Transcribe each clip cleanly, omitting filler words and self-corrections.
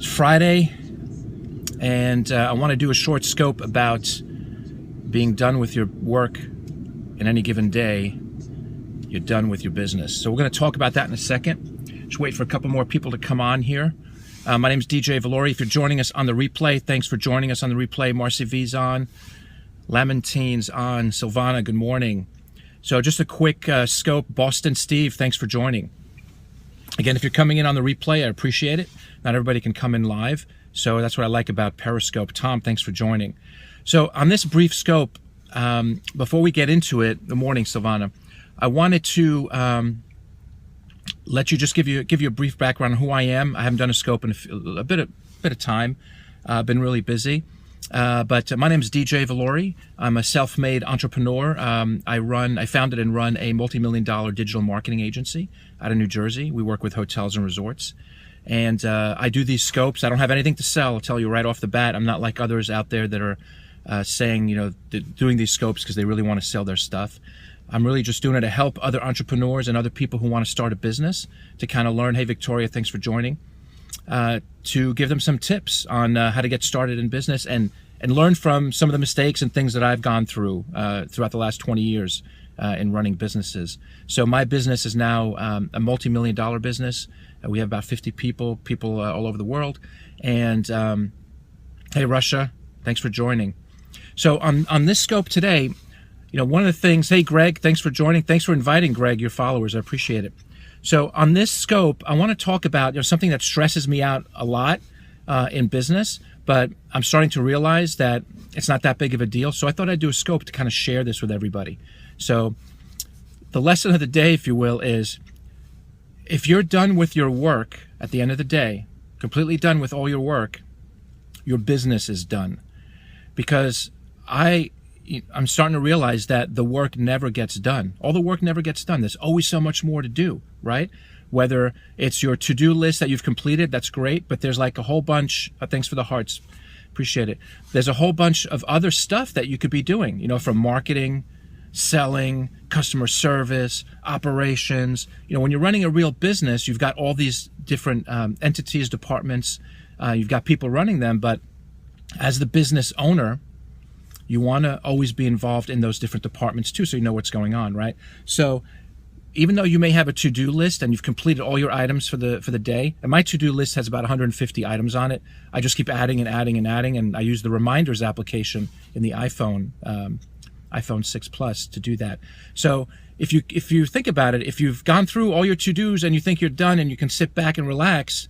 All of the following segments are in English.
It's Friday, and I want to do a short scope about being done with your work in any given day. You're done with your business. So we're going to talk about that in a second. Just wait for a couple more people to come on here. My name is DJ Valori. If you're joining us on the replay, thanks for joining us on the replay. Marcy V's on, Lamontine's on, Silvana, good morning. So just a quick scope. Boston Steve, thanks for joining. Again, if you're coming in on the replay, I appreciate it. Not everybody can come in live, so that's what I like about Periscope. Tom, thanks for joining. So on this brief scope, before we get into it, good morning, Silvana, I wanted to let you just give you a brief background on who I am. I haven't done a scope in a bit of time. I've been really busy. But my name is DJ Valori. I'm a self-made entrepreneur. I founded and run a multi-million-dollar digital marketing agency out of New Jersey. We work with hotels and resorts. And I do these scopes. I don't have anything to sell. I'll tell you right off the bat. I'm not like others out there that are saying, doing these scopes because they really want to sell their stuff. I'm really just doing it to help other entrepreneurs and other people who want to start a business to kind of learn. Hey, Victoria, thanks for joining. To give them some tips on how to get started in business and learn from some of the mistakes and things that I've gone through throughout the last 20 years in running businesses. So my business is now a multi-million-dollar business. We have about 50 people all over the world. And hey, Russia, thanks for joining. So on this scope today, one of the things, hey, Greg, thanks for joining. Thanks for inviting, Greg, your followers. I appreciate it. So on this scope, I want to talk about something that stresses me out a lot in business, but I'm starting to realize that it's not that big of a deal. So I thought I'd do a scope to kind of share this with everybody. So the lesson of the day, if you will, is if you're done with your work at the end of the day, completely done with all your work, your business is done. Because I'm starting to realize that the work never gets done. All the work never gets done. There's always so much more to do, right? Whether it's your to-do list that you've completed, that's great, but there's like a whole bunch, thanks for the hearts, appreciate it. There's a whole bunch of other stuff that you could be doing, from marketing, selling, customer service, operations. When you're running a real business, you've got all these different entities, departments, you've got people running them, but as the business owner, you want to always be involved in those different departments too, so you know what's going on, right? So even though you may have a to-do list and you've completed all your items for the day, and my to-do list has about 150 items on it, I just keep adding and adding and adding, and I use the reminders application in the iPhone 6 Plus to do that. So if you think about it, if you've gone through all your to-dos and you think you're done and you can sit back and relax,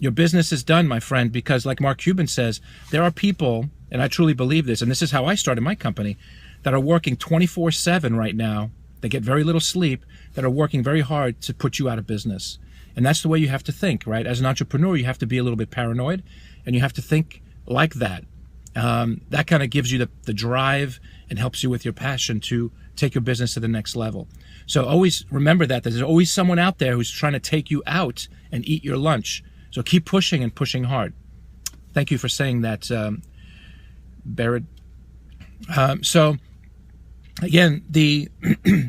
your business is done, my friend, because like Mark Cuban says, there are people, and I truly believe this, and this is how I started my company, that are working 24/7 right now. They get very little sleep, that are working very hard to put you out of business. And that's the way you have to think, right? As an entrepreneur, you have to be a little bit paranoid, and you have to think like that. That kind of gives you the drive and helps you with your passion to take your business to the next level. So always remember that there's always someone out there who's trying to take you out and eat your lunch. So keep pushing and pushing hard. Thank you for saying that, Barrett. So again, the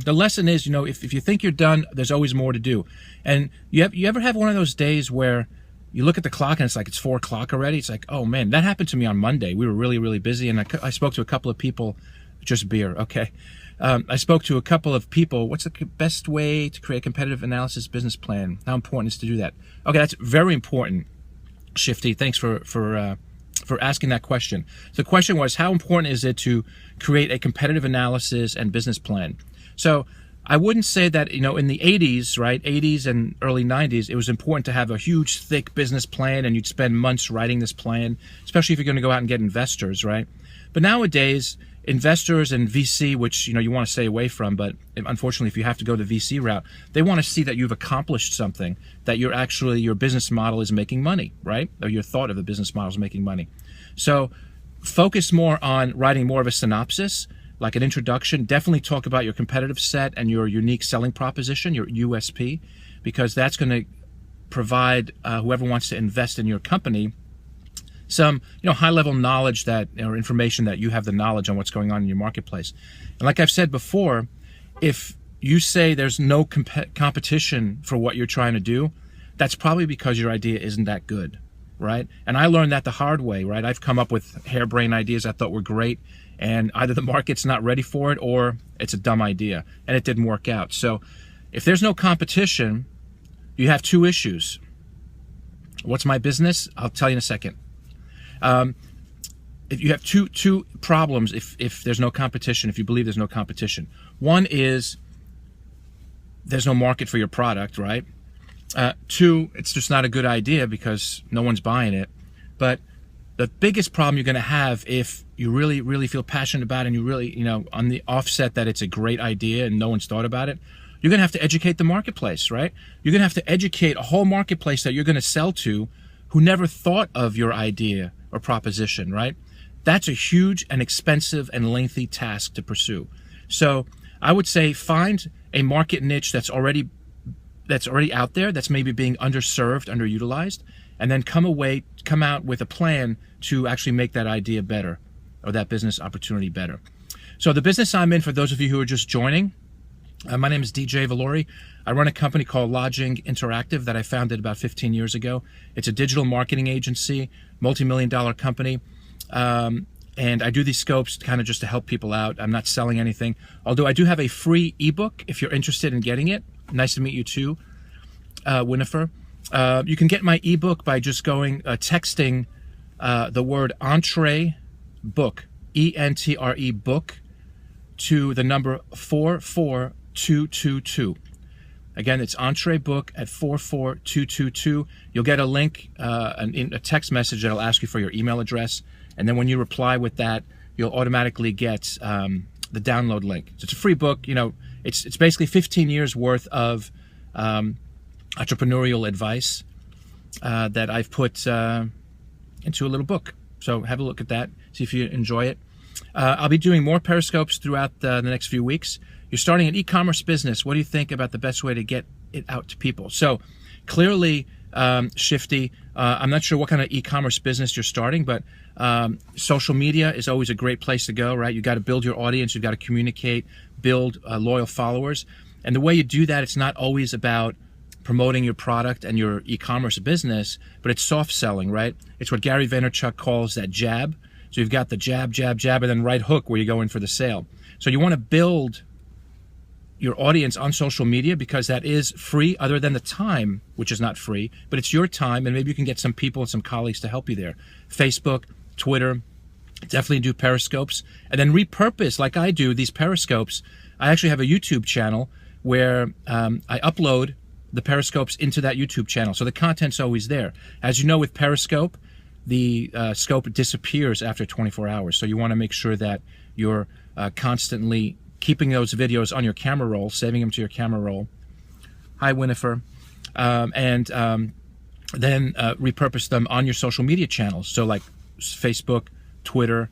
lesson is, if you think you're done, there's always more to do. And you ever have one of those days where you look at the clock and it's like it's 4 o'clock already? It's like, oh man, that happened to me on Monday. We were really, really busy, and I spoke to a couple of people. Just beer, okay. I spoke to a couple of people. What's the best way to create a competitive analysis business plan? How important is to do that? Okay, that's very important, Shifty. Thanks for asking that question. The question was, how important is it to create a competitive analysis and business plan? So I wouldn't say that, in the 80s, right, 80s and early 90s, it was important to have a huge, thick business plan, and you'd spend months writing this plan, especially if you're going to go out and get investors, right? But nowadays, investors and VC, which you want to stay away from, but unfortunately, if you have to go the VC route, they want to see that you've accomplished something, that your business model is making money, right? Or your thought of the business model is making money. So focus more on writing more of a synopsis, like an introduction. Definitely talk about your competitive set and your unique selling proposition, your USP, because that's going to provide whoever wants to invest in your company some high-level knowledge or information that you have the knowledge on what's going on in your marketplace. And like I've said before, if you say there's no competition for what you're trying to do, that's probably because your idea isn't that good, right? And I learned that the hard way, right? I've come up with harebrained ideas I thought were great, and either the market's not ready for it or it's a dumb idea, and it didn't work out. So if there's no competition, you have two issues. What's my business? I'll tell you in a second. If you have two problems, if there's no competition, if you believe there's no competition. One is there's no market for your product, right? Two, it's just not a good idea because no one's buying it. But the biggest problem you're going to have if you really, really feel passionate about it and you really, on the offset that it's a great idea and no one's thought about it, you're going to have to educate the marketplace, right? You're going to have to educate a whole marketplace that you're going to sell to who never thought of your idea or proposition, right? That's a huge and expensive and lengthy task to pursue. So I would say find a market niche that's already out there, that's maybe being underserved, underutilized, and then come out with a plan to actually make that idea better or that business opportunity better. So the business I'm in, for those of you who are just joining, my name is DJ Valori. I run a company called Lodging Interactive that I founded about 15 years ago. It's a digital marketing agency, multi-million-dollar company. And I do these scopes kind of just to help people out. I'm not selling anything. Although I do have a free ebook if you're interested in getting it. Nice to meet you too, Winifred. You can get my ebook by just texting the word Entre Book, ENTRE book, to the number 44222. Again, it's Entre Book at 44222. You'll get a link, a text message that'll ask you for your email address. And then when you reply with that, you'll automatically get the download link. So it's a free book. It's basically 15 years worth of entrepreneurial advice that I've put into a little book. So have a look at that. See if you enjoy it. I'll be doing more Periscopes throughout the next few weeks. You're starting an e-commerce business. What do you think about the best way to get it out to people? So clearly, Shifty, I'm not sure what kind of e-commerce business you're starting, but social media is always a great place to go, right? You got to build your audience. You've got to communicate, build loyal followers. And the way you do that, it's not always about promoting your product and your e-commerce business, but it's soft selling, right? It's what Gary Vaynerchuk calls that jab. So you've got the jab, jab, jab, and then right hook where you go in for the sale. So you want to build your audience on social media because that is free, other than the time, which is not free, but it's your time, and maybe you can get some people and some colleagues to help you there. Facebook, Twitter, definitely do Periscopes, and then repurpose, like I do, these Periscopes. I actually have a YouTube channel where I upload the Periscopes into that YouTube channel, so the content's always there. As you know, with Periscope, the scope disappears after 24 hours, so you want to make sure that you're constantly keeping those videos on your camera roll, saving them to your camera roll. Hi, Winifred. And then repurpose them on your social media channels, so like Facebook, Twitter,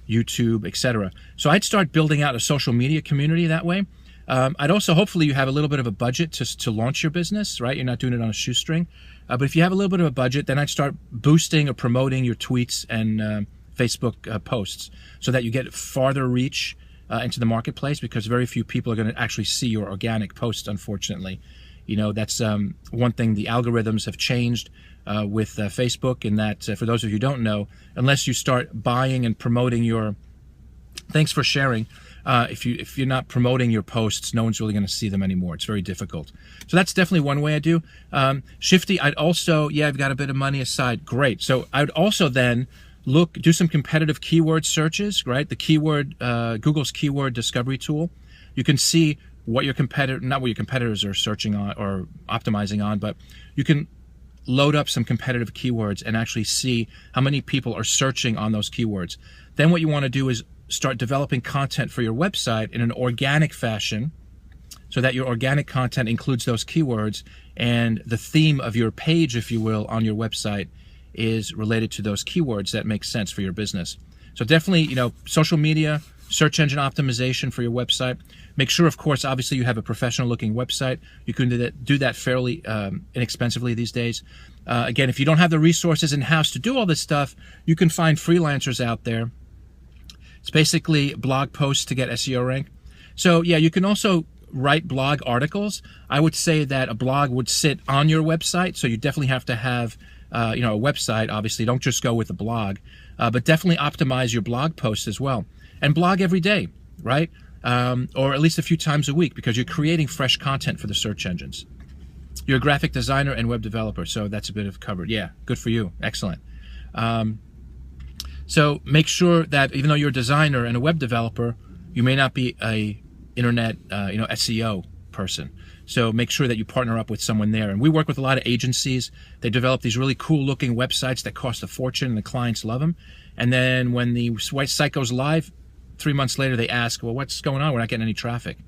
YouTube, etc. So I'd start building out a social media community that way. I'd also, hopefully you have a little bit of a budget to launch your business, right? You're not doing it on a shoestring. But if you have a little bit of a budget, then I'd start boosting or promoting your tweets and Facebook posts so that you get farther reach into the marketplace, because very few people are going to actually see your organic posts, unfortunately. That's one thing. The algorithms have changed with Facebook, in that, for those of you who don't know, unless you start buying and promoting your... Thanks for sharing. If you're not promoting your posts, no one's really going to see them anymore. It's very difficult. So that's definitely one way I do. Shifty, I'd also, I've got a bit of money aside. Great. So I'd also then do some competitive keyword searches, right? The keyword, Google's keyword discovery tool. You can see what your not what your competitors are searching on or optimizing on, but you can load up some competitive keywords and actually see how many people are searching on those keywords. Then what you want to do is start developing content for your website in an organic fashion, so that your organic content includes those keywords, and the theme of your page, if you will, on your website is related to those keywords that make sense for your business. So definitely, social media, search engine optimization for your website. Make sure, of course, obviously you have a professional looking website. You can do that fairly inexpensively these days. Again, if you don't have the resources in-house to do all this stuff, you can find freelancers out there. It's basically blog posts to get SEO rank. So yeah, you can also write blog articles. I would say that a blog would sit on your website, so you definitely have to have a website, obviously, don't just go with a blog, but definitely optimize your blog posts as well. And blog every day, right? Or at least a few times a week, because you're creating fresh content for the search engines. You're a graphic designer and web developer, so that's a bit of covered. Yeah, good for you. Excellent. So make sure that even though you're a designer and a web developer, you may not be a internet, SEO person. So make sure that you partner up with someone there. And we work with a lot of agencies. They develop these really cool looking websites that cost a fortune, and the clients love them. And then when the site goes live, 3 months later, they ask, well, what's going on? We're not getting any traffic.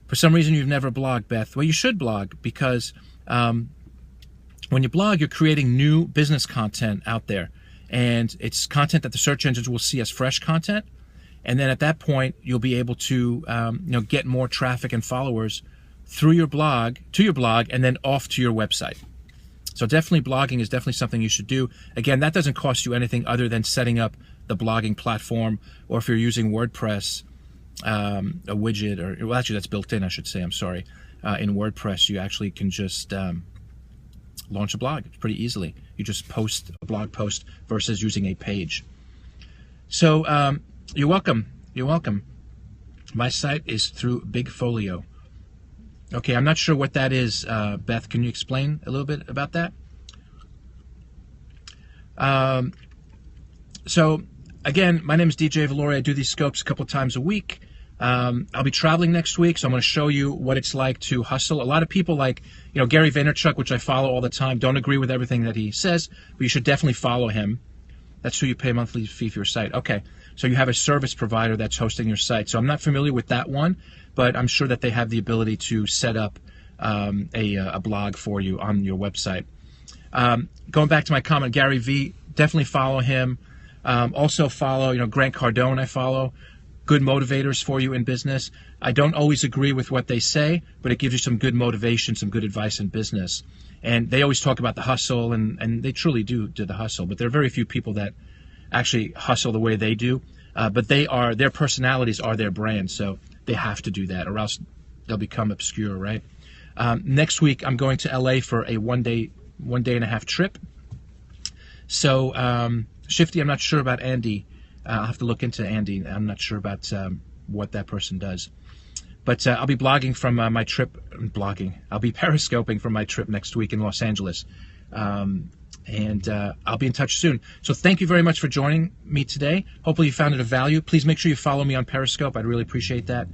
For some reason, you've never blogged, Beth. Well, you should blog, because when you blog, you're creating new business content out there. And it's content that the search engines will see as fresh content. And then at that point, you'll be able to get more traffic and followers through your blog, to your blog, and then off to your website. So definitely blogging is definitely something you should do. Again, that doesn't cost you anything other than setting up the blogging platform, or if you're using WordPress, a widget, or well, actually that's built in, I should say, I'm sorry. In WordPress, you actually can just launch a blog pretty easily. You just post a blog post versus using a page. So you're welcome. You're welcome. My site is through Bigfolio. Okay, I'm not sure what that is, Beth. Can you explain a little bit about that? So, again, my name is DJ Valori. I do these scopes a couple times a week. I'll be traveling next week, so I'm going to show you what it's like to hustle. A lot of people like, Gary Vaynerchuk, which I follow all the time, don't agree with everything that he says, but you should definitely follow him. That's who you pay a monthly fee for your site. Okay, so you have a service provider that's hosting your site. So I'm not familiar with that one, but I'm sure that they have the ability to set up a blog for you on your website. Going back to my comment, Gary V, definitely follow him. Also follow, Grant Cardone I follow. Good motivators for you in business. I don't always agree with what they say, but it gives you some good motivation, some good advice in business. And they always talk about the hustle, and they truly do the hustle, but there are very few people that actually hustle the way they do. But their personalities are their brand, so they have to do that, or else they'll become obscure, right? Next week, I'm going to LA for a one day and a half trip. So, Shifty, I'm not sure about Andy. I'll have to look into Andy. I'm not sure about what that person does. But I'll be blogging from my trip. I'll be periscoping from my trip next week in Los Angeles. And I'll be in touch soon. So thank you very much for joining me today. Hopefully you found it of value. Please make sure you follow me on Periscope. I'd really appreciate that.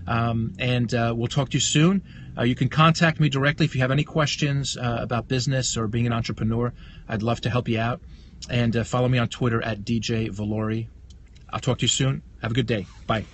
And we'll talk to you soon. You can contact me directly if you have any questions about business or being an entrepreneur. I'd love to help you out. And follow me on Twitter at DJ Valori. I'll talk to you soon. Have a good day. Bye.